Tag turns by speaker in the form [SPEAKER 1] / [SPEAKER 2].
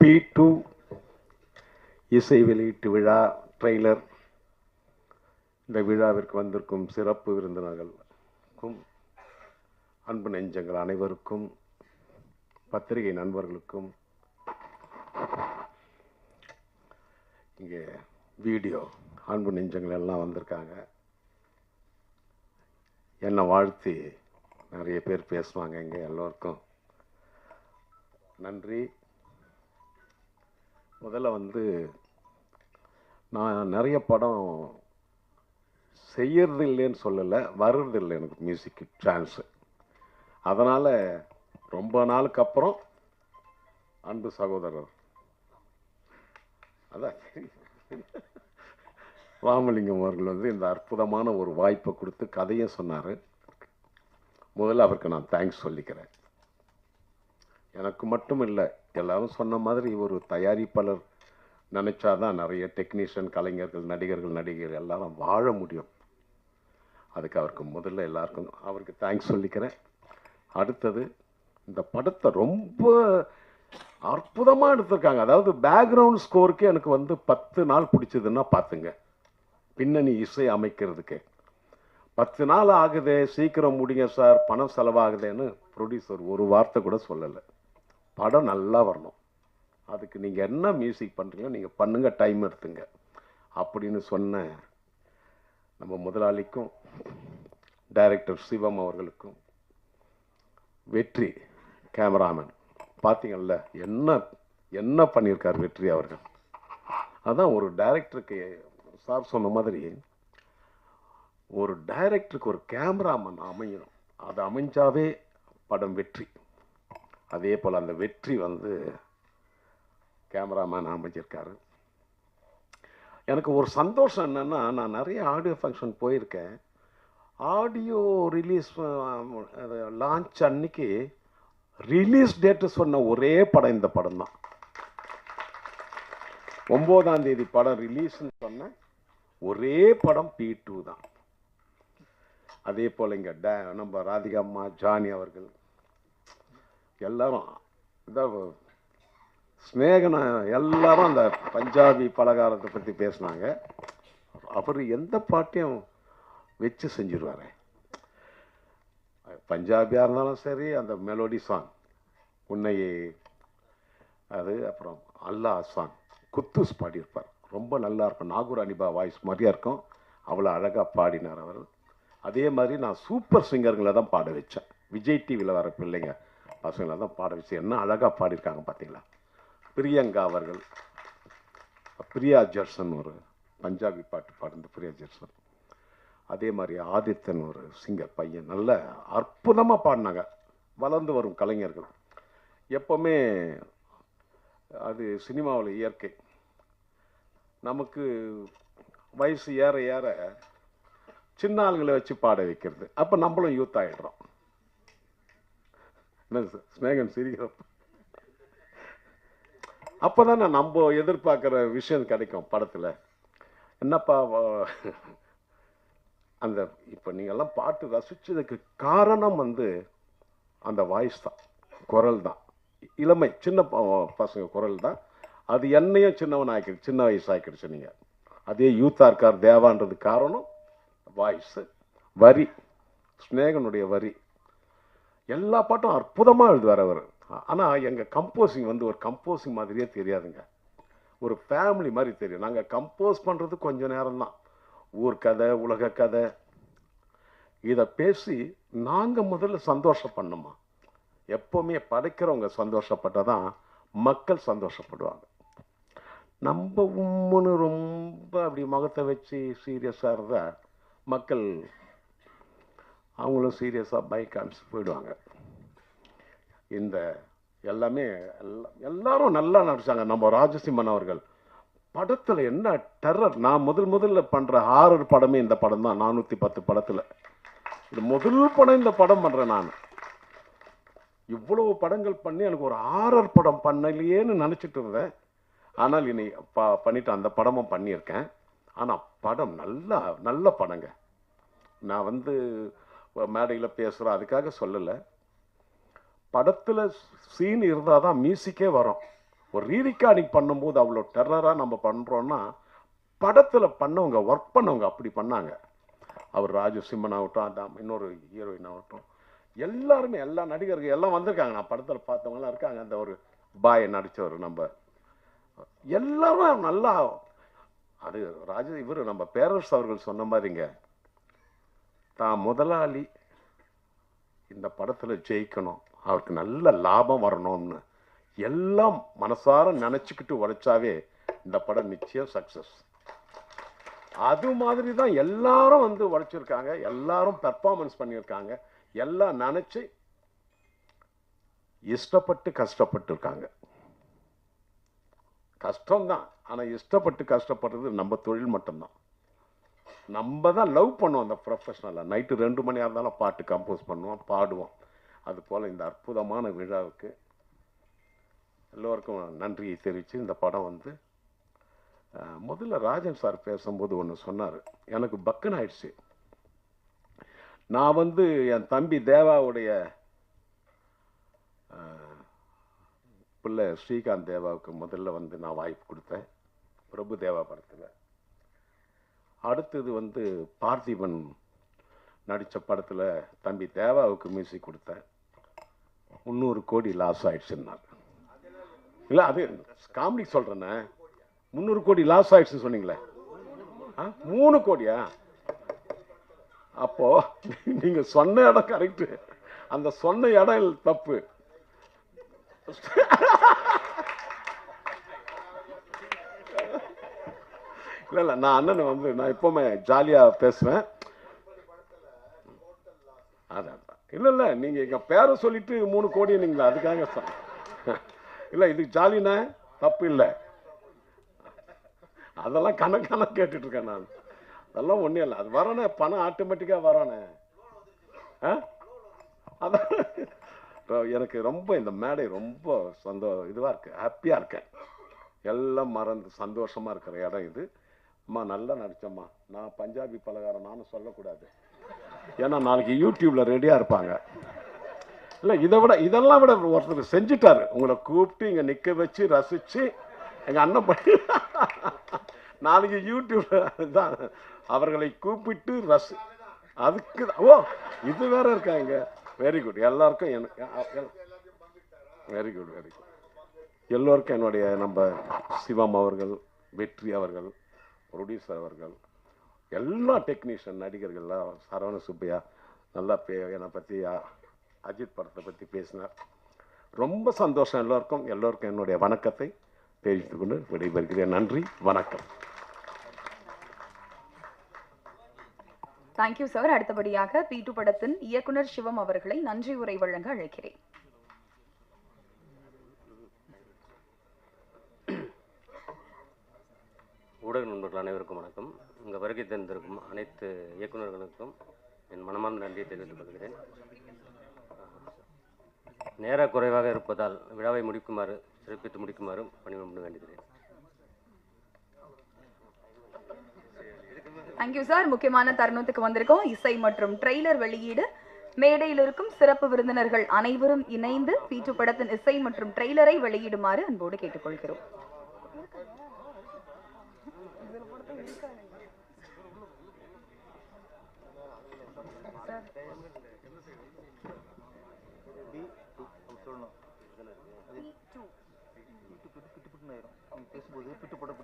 [SPEAKER 1] P2 இசை வெளியீட்டு விழா ட்ரெய்லர். இந்த விழாவிற்கு வந்திருக்கும் சிறப்பு விருந்தினர்களுக்கும், அன்பு நெஞ்சங்கள் அனைவருக்கும், பத்திரிகை நண்பர்களுக்கும், இங்கே வீடியோ அன்பு நெஞ்சங்கள் எல்லாம் வந்திருக்காங்க. என்னை வாழ்த்தி நிறைய பேர் பேசுவாங்க. இங்கே எல்லோருக்கும் நன்றி. முதல்ல நான் நிறைய படம் செய்யறது இல்லைன்னு சொல்லலை, வர்றது இல்லை எனக்கு மியூசிக்கு சான்ஸு. அதனால் ரொம்ப நாளுக்கு அப்புறம் அன்பு சகோதரர் அதான் ராமலிங்கம் அவர்கள் இந்த அற்புதமான ஒரு வாய்ப்பை கொடுத்து கதையை சொன்னார். முதல்ல அவருக்கு நான் தேங்க்ஸ் சொல்லிக்கிறேன். எனக்கு மட்டும் இல்லை, எல்லாரும் சொன்ன மாதிரி ஒரு தயாரிப்பாளர் நினச்சாதான் நிறைய டெக்னீஷியன், கலைஞர்கள், நடிகர்கள், நடிகர்கள் எல்லாரும் வாழ முடியும். அதுக்கு அவருக்கு முதல்ல எல்லாருக்கும் அவருக்கு தேங்க்ஸ் சொல்லிக்கிறேன். அடுத்தது, இந்த படத்தை ரொம்ப அற்புதமாக எடுத்திருக்காங்க. அதாவது பேக்ரவுண்ட் ஸ்கோருக்கு எனக்கு 10 நாள் பிடிச்சதுன்னா பார்த்துங்க. பின்னணி இசை அமைக்கிறதுக்கு 10 நாள் ஆகுது, சீக்கிரம் முடிங்க சார், பணம் செலவாகுதுன்னு ப்ரொடியூசர் ஒரு வார்த்தை கூட சொல்லலை. படம் நல்லா வரணும், அதுக்கு நீங்கள் என்ன மியூசிக் பண்ணுறீங்களோ நீங்கள் பண்ணுங்கள், டைம் எடுத்துங்க அப்படின்னு சொன்ன நம்ம முதலாளிக்கும், டைரக்டர் சிவம் அவர்களுக்கும், வெற்றி கேமராமேன் பார்த்தீங்கள்ல என்ன என்ன பண்ணியிருக்கார் வெற்றி அவர்கள். அதான் ஒரு டைரக்டருக்கு சார் சொன்ன மாதிரி ஒரு டைரக்டருக்கு ஒரு கேமராமேன் அமையணும். அது அமைஞ்சாவே படம் வெற்றி. அதே போல் அந்த வெற்றி கேமராமேன் அமைஞ்சிருக்காரு. எனக்கு ஒரு சந்தோஷம் என்னென்னா, நான் நிறைய ஆடியோ ஃபங்க்ஷன் போயிருக்கேன். ஆடியோ ரிலீஸ் லான்ச் அன்னைக்கு ரிலீஸ் டேட்டு சொன்ன ஒரே படம் இந்த படம் தான். 9ஆம் தேதி படம் ரிலீஸ்ன்னு சொன்ன ஒரே படம் P2 தான். அதே போல் இங்கே நம்ம ராதிகா அம்மா, ஜானி அவர்கள் எல்லாரும், இதான் ஸ்நேகன எல்லாரும் அந்த பஞ்சாபி பலகாரத்தை பற்றி பேசினாங்க. அவர் எந்த பாட்டையும் வச்சு செஞ்சிருவார். பஞ்சாபியாக இருந்தாலும் சரி, அந்த மெலோடி சாங் உன்னையே, அது அப்புறம் அல்லா சாங் குத்தூஸ் பாடியிருப்பார். ரொம்ப நல்லா இருக்கும். நாகூர் அனிபா வாய்ஸ் மாதிரியா இருக்கும். அவ்வளோ அழகாக பாடினார் அவர். அதே மாதிரி நான் சூப்பர் சிங்கர்களை தான் பாட வச்சேன். விஜய் டிவியில் வர பிள்ளைங்க பசங்களை தான் பாட வச்சு என்ன அழகாக பாடியிருக்காங்க பார்த்தீங்களா. பிரியங்கா அவர்கள், பிரியா ஜெர்சன் ஒரு பஞ்சாபி பாட்டு பாடுந்த பிரியா ஜெர்சன். அதே மாதிரி ஆதித்தன் ஒரு சிங்கர் பையன் நல்ல அற்புதமாக பாடினாங்க. வளர்ந்து வரும் கலைஞர்கள் எப்போவுமே அது சினிமாவில் இயற்கை. நமக்கு வயசு ஏற ஏற சின்ன ஆளுங்களை வச்சு பாட வைக்கிறது. அப்போ நம்மளும் யூத் ஆகிடுறோம். என்ன ஸ்நேகன் சிரிக்கிறப்ப அப்போ தானே நம்ம எதிர்பார்க்குற விஷயம் கிடைக்கும் படத்தில். என்னப்பா அந்த இப்போ நீங்கள்லாம் பாட்டு ரசித்ததுக்கு காரணம் அந்த வாய்ஸ் தான், குரல் தான். இளமை சின்ன பசங்க குரல் தான். அது என்னையும் சின்னவன் ஆக்கிடுச்சு, சின்ன வயசு ஆக்கிடுச்சு. நீங்கள் அதே யூத்தாக இருக்கார் தேவான்றது காரணம் வாய்ஸு, வரி, ஸ்நேகனுடைய வரி. எல்லா பாட்டும் அற்புதமாக எழுதுவார் அவர். ஆனால் எங்கள் கம்போசிங் ஒரு கம்போசிங் மாதிரியே தெரியாதுங்க. ஒரு ஃபேமிலி மாதிரி தெரியும். நாங்கள் கம்போஸ் பண்ணுறது கொஞ்சம் நேரம் தான். ஊர் கதை, உலக கதை, இதை பேசி நாங்கள் முதல்ல சந்தோஷப்படணுமா. எப்போவுமே படைக்கிறவங்க சந்தோஷப்பட்டால் தான் மக்கள் சந்தோஷப்படுவாங்க. நம்ம உம்முன்னு ரொம்ப அப்படி முகத்தை வச்சு சீரியஸாக இருந்தால் மக்கள் அவங்களும் சீரியஸாக பைக் போயிடுவாங்க. இந்த எல்லாமே எல்லாரும் நல்லா நடிச்சாங்க. நம்ம ராஜசிம்மன் அவர்கள் படத்தில் என்ன டெரர். நான் முதல்ல பண்ணுற ஹாரர் படமே இந்த படம் தான். 410 படத்தில் இது முதல் படம் இந்த படம் பண்ணுறேன் நான். இவ்வளவு படங்கள் பண்ணி எனக்கு ஒரு ஹாரர் படம் பண்ணலையேன்னு நினச்சிட்டு இருந்தேன். ஆனால் இனி பண்ணிட்டு அந்த படமும் பண்ணியிருக்கேன். ஆனால் படம் நல்ல படங்க. நான் மேடையில் பேசுகிறேன் அதுக்காக சொல்லலை. படத்தில் சீன் இருந்தால் தான் மியூசிக்கே வரும். ஒரு ரீரிகார்டிங் பண்ணும்போது அவ்வளோ டெரராக நம்ம பண்ணுறோன்னா படத்தில் பண்ணவங்க ஒர்க் பண்ணவங்க அப்படி பண்ணாங்க. அவர் ராஜு சிம்மன் ஆகட்டும், அதான் இன்னொரு ஹீரோயின் ஆகட்டும், எல்லாருமே எல்லா நடிகர்கள் எல்லாம் வந்திருக்காங்க. நான் படத்தில் பார்த்தவங்களாம் இருக்காங்க. அந்த ஒரு பாயை நடித்தவர் நம்ம எல்லாரும் நல்லா. அது இவர் நம்ம பேரரசு அவர்கள் சொன்ன மாதிரிங்க, தான் முதலாளி இந்த படத்தில் ஜெயிக்கணும், அவருக்கு நல்ல லாபம் வரணும்னு எல்லாம் மனசார நினச்சிக்கிட்டு உழைச்சாவே இந்த படம் நிச்சயம் சக்ஸஸ். அது மாதிரி தான் எல்லாரும் வந்து உழைச்சிருக்காங்க, எல்லாரும் பெர்ஃபார்மன்ஸ் பண்ணியிருக்காங்க, எல்லாம் நினச்சி இஷ்டப்பட்டு கஷ்டப்பட்டு இருக்காங்க. கஷ்டம்தான், ஆனால் இஷ்டப்பட்டு கஷ்டப்படுறது நம்ம தொழில் மட்டும்தான். நம்ம தான் லவ் பண்ணுவோம் அந்த ப்ரொஃபஷனலாக. நைட்டு 2 மணியாக இருந்தாலும் பாட்டு கம்போஸ் பண்ணுவோம், பாடுவோம். அதுபோல் இந்த அற்புதமான விழாவுக்கு எல்லோருக்கும் நன்றியை தெரிவித்து இந்த படம் வந்து முதல்ல ராஜன் சார் பேசும்போது ஒன்று சொன்னார், எனக்கு பக்குன்னு ஆயிடுச்சு. நான் வந்து என் தம்பி தேவாவுடைய பிள்ளை ஸ்ரீகாந்த் தேவாவுக்கு முதல்ல வந்து நான் வாய்ப்பு கொடுத்தேன் பிரபு தேவா படத்தில். அடுத்தது வந்து பார்த்திபன் நடித்த படத்தில் தம்பி தேவாவுக்கு மியூசிக் கொடுத்தேன். 300 கோடி லாஸ் ஆயிடுச்சுன்னார். இல்லை அது காமெடி சொல்கிறேண்ணே. 300 கோடி லாஸ் ஆயிடுச்சுன்னு சொன்னீங்களே, 3 கோடியா? அப்போ நீங்க சொன்ன இடம் கரெக்டு, அந்த சொன்ன இடம் தப்பு. இல்லை இல்லை, நான் அண்ணனை வந்து நான் எப்பவுமே ஜாலியாக பேசுவேன். அதான் இல்லை இல்லை, நீங்கள் எங்கள் பேரை சொல்லிட்டு 3 கோடி நீங்களா, அதுக்காக இல்லை இதுக்கு ஜாலினா தப்பு இல்லை. அதெல்லாம் கணக்கான கேட்டுட்டு இருக்கேன் நான். அதெல்லாம் ஒன்றும் இல்லை, அது வரானே, பணம் ஆட்டோமேட்டிக்காக வரானே. அதான் எனக்கு ரொம்ப இந்த மேடை ரொம்ப இதுவாக இருக்கு, ஹாப்பியாக இருக்கேன். எல்லாம் மறந்து சந்தோஷமாக இருக்கிற இடம் இது. அம்மா நல்லா நடிச்சம்மா. நான் பஞ்சாபி பலகாரம் நானும் சொல்லக்கூடாது, ஏன்னா நாளைக்கு யூடியூப்பில் ரெடியாக இருப்பாங்க. இல்லை இதெல்லாம் விட ஒருத்தர் செஞ்சுட்டாரு, உங்களை கூப்பிட்டு இங்கே நிற்க வச்சு ரசித்து எங்கள் அண்ணன் பண்ணி நாளைக்கு யூடியூப்ல தான் அவர்களை கூப்பிட்டு அதுக்கு ஓ இது வேற இருக்காங்க. வெரி குட், எல்லாருக்கும் வெரி குட் வெரி குட். எல்லோருக்கும் என்னுடைய நம்ம சிவம் அவர்கள், வெற்றி அவர்கள், ப்ரொடியூசர் அவர்கள், எல்லா டெக்னீஷியன் நடிகர்கள்லாம், சரவண சுப்பையா நல்லா என்னை பற்றி அஜித் படத்தை பற்றி பேசினார். ரொம்ப சந்தோஷம். எல்லோருக்கும் என்னுடைய வணக்கத்தை தெரிவித்துக் கொண்டு விடைபெறுகிறேன். நன்றி, வணக்கம்.
[SPEAKER 2] Thank you sir. அடுத்தபடியாக P2 படத்தின் இயக்குனர் சிவம் அவர்களை நன்றி உரை வழங்க அழைக்கிறேன்.
[SPEAKER 3] ஊடக நண்பர்கள் அனைவருக்கும் வணக்கம். இங்கே வருகை தந்திருக்கும் அனைத்து இயக்குநர்களுக்கும் என் மனமார்ந்த நன்றியை தெரிவித்துக் கொள்கிறேன். நேர குறைவாக இருப்பதால் விழாவை சிறப்பித்து முடிக்குமாறு பணிபுரிய வேண்டுகிறேன்.
[SPEAKER 2] Thank you sir. முக்கியமான தருணத்துக்கு வந்திருக்கோம். இசை மற்றும் ட்ரெய்லர் வெளியீடு. மேடையில் இருக்கும் சிறப்பு விருந்தினர்கள் அனைவரும் இணைந்து P2 படத்தின் இசை மற்றும் ட்ரெய்லரை வெளியிடுமாறு அன்போடு கேட்டுக்கொள்கிறோம். பேசும்போது பிட்டு படம்